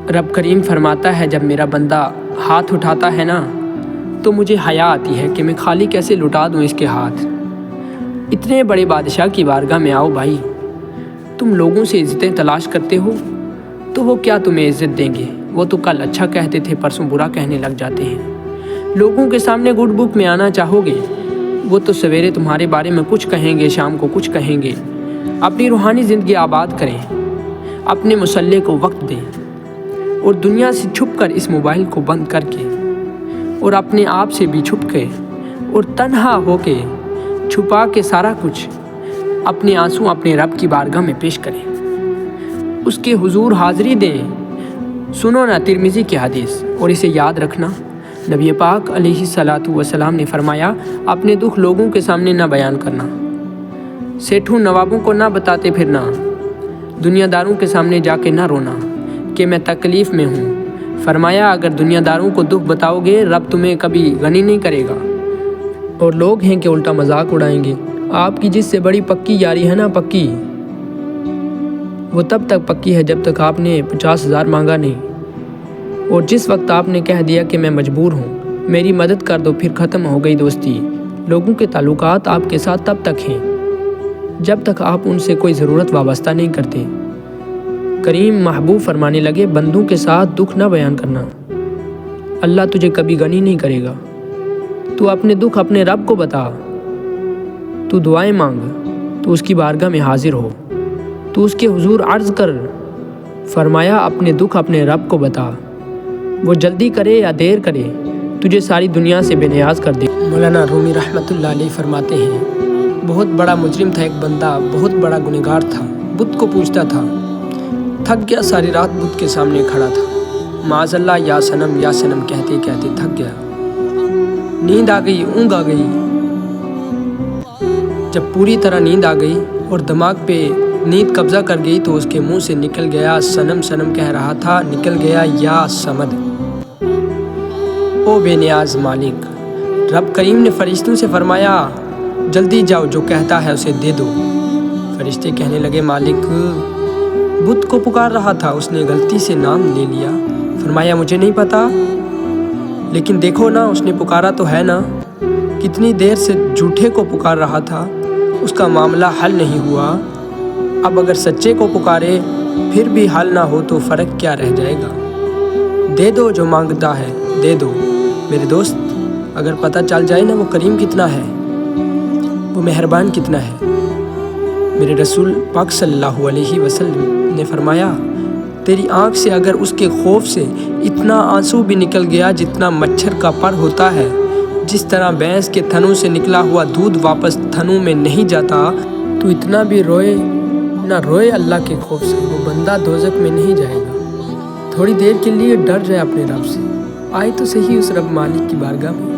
رب کریم فرماتا ہے جب میرا بندہ ہاتھ اٹھاتا ہے نا تو مجھے حیا آتی ہے کہ میں خالی کیسے لٹا دوں اس کے ہاتھ۔ اتنے بڑے بادشاہ کی بارگاہ میں آؤ بھائی، تم لوگوں سے عزتیں تلاش کرتے ہو تو وہ کیا تمہیں عزت دیں گے؟ وہ تو کل اچھا کہتے تھے پرسوں برا کہنے لگ جاتے ہیں۔ لوگوں کے سامنے گڈ بک میں آنا چاہو گے، وہ تو سویرے تمہارے بارے میں کچھ کہیں گے، شام کو کچھ کہیں گے۔ اپنی روحانی زندگی آباد کریں، اپنے مصلے کو وقت دیں اور دنیا سے چھپ کر اس موبائل کو بند کر کے اور اپنے آپ سے بھی چھپ کے اور تنہا ہو کے چھپا کے سارا کچھ اپنے آنسو اپنے رب کی بارگاہ میں پیش کریں، اس کے حضور حاضری دیں۔ سنو نا ترمذی کی حدیث اور اسے یاد رکھنا، نبی پاک علیہ الصلاۃ والسلام نے فرمایا اپنے دکھ لوگوں کے سامنے نہ بیان کرنا، سیٹھوں نوابوں کو نہ بتاتے پھرنا، دنیا داروں کے سامنے جا کے نہ رونا کہ میں تکلیف میں ہوں۔ فرمایا اگر دنیا داروں کو دکھ بتاؤ گے رب تمہیں کبھی غنی نہیں کرے گا، اور لوگ ہیں کہ الٹا مذاق اڑائیں گے۔ آپ کی جس سے بڑی پکی یاری ہے نا، پکی وہ تب تک پکی ہے جب تک آپ نے 50,000 مانگا نہیں، اور جس وقت آپ نے کہہ دیا کہ میں مجبور ہوں، میری مدد کر دو، پھر ختم ہو گئی دوستی۔ لوگوں کے تعلقات آپ کے ساتھ تب تک ہیں جب تک آپ ان سے کوئی ضرورت وابستہ نہیں کرتے۔ کریم محبوب فرمانے لگے بندوں کے ساتھ دکھ نہ بیان کرنا، اللہ تجھے کبھی غنی نہیں کرے گا۔ تو اپنے دکھ اپنے رب کو بتا، تو دعائیں مانگ، تو اس کی بارگاہ میں حاضر ہو، تو اس کے حضور عرض کر۔ فرمایا اپنے دکھ اپنے رب کو بتا، وہ جلدی کرے یا دیر کرے تجھے ساری دنیا سے بے نیاز کر دے۔ مولانا رومی رحمۃ اللہ علیہ فرماتے ہیں بہت بڑا مجرم تھا ایک بندہ، بہت بڑا گنہگار تھا، بت کو پوجتا تھا، تھک گیا، ساری رات بت کے سامنے کھڑا تھا، معاذ اللہ یا سنم کہتے کہتے تھک گیا، نیند آ گئی، اونگ آ گئی۔ جب پوری طرح نیند آ گئی اور دماغ پہ نیند قبضہ کر گئی تو اس کے منہ سے نکل گیا سنم کہہ رہا تھا، نکل گیا یا سمد، او بے نیاز مالک۔ رب کریم نے فرشتوں سے فرمایا جلدی جاؤ، جو کہتا ہے اسے دے دو۔ فرشتے کہنے لگے مالک بت کو پکار رہا تھا، اس نے غلطی سے نام لے لیا۔ فرمایا مجھے نہیں پتا، لیکن دیکھو نا اس نے پکارا تو ہے نا، کتنی دیر سے جھوٹے کو پکار رہا تھا، اس کا معاملہ حل نہیں ہوا، اب اگر سچے کو پکارے پھر بھی حل نہ ہو تو فرق کیا رہ جائے گا؟ دے دو جو مانگتا ہے، دے دو میرے دوست۔ اگر پتہ چل جائے نا وہ کریم کتنا ہے، وہ مہربان کتنا ہے۔ میرے رسول پاک صلی اللہ علیہ وسلم نے فرمایا تیری آنکھ سے اگر اس کے خوف سے اتنا آنسو بھی نکل گیا جتنا مچھر کا پر ہوتا ہے، جس طرح بھینس کے تھنوں سے نکلا ہوا دودھ واپس تھنوں میں نہیں جاتا، تو اتنا بھی روئے نہ روئے اللہ کے خوف سے، وہ بندہ دوزخ میں نہیں جائے گا۔ تھوڑی دیر کے لیے ڈر جائے اپنے رب سے، آئے تو صحیح اس رب مالک کی بارگاہ میں۔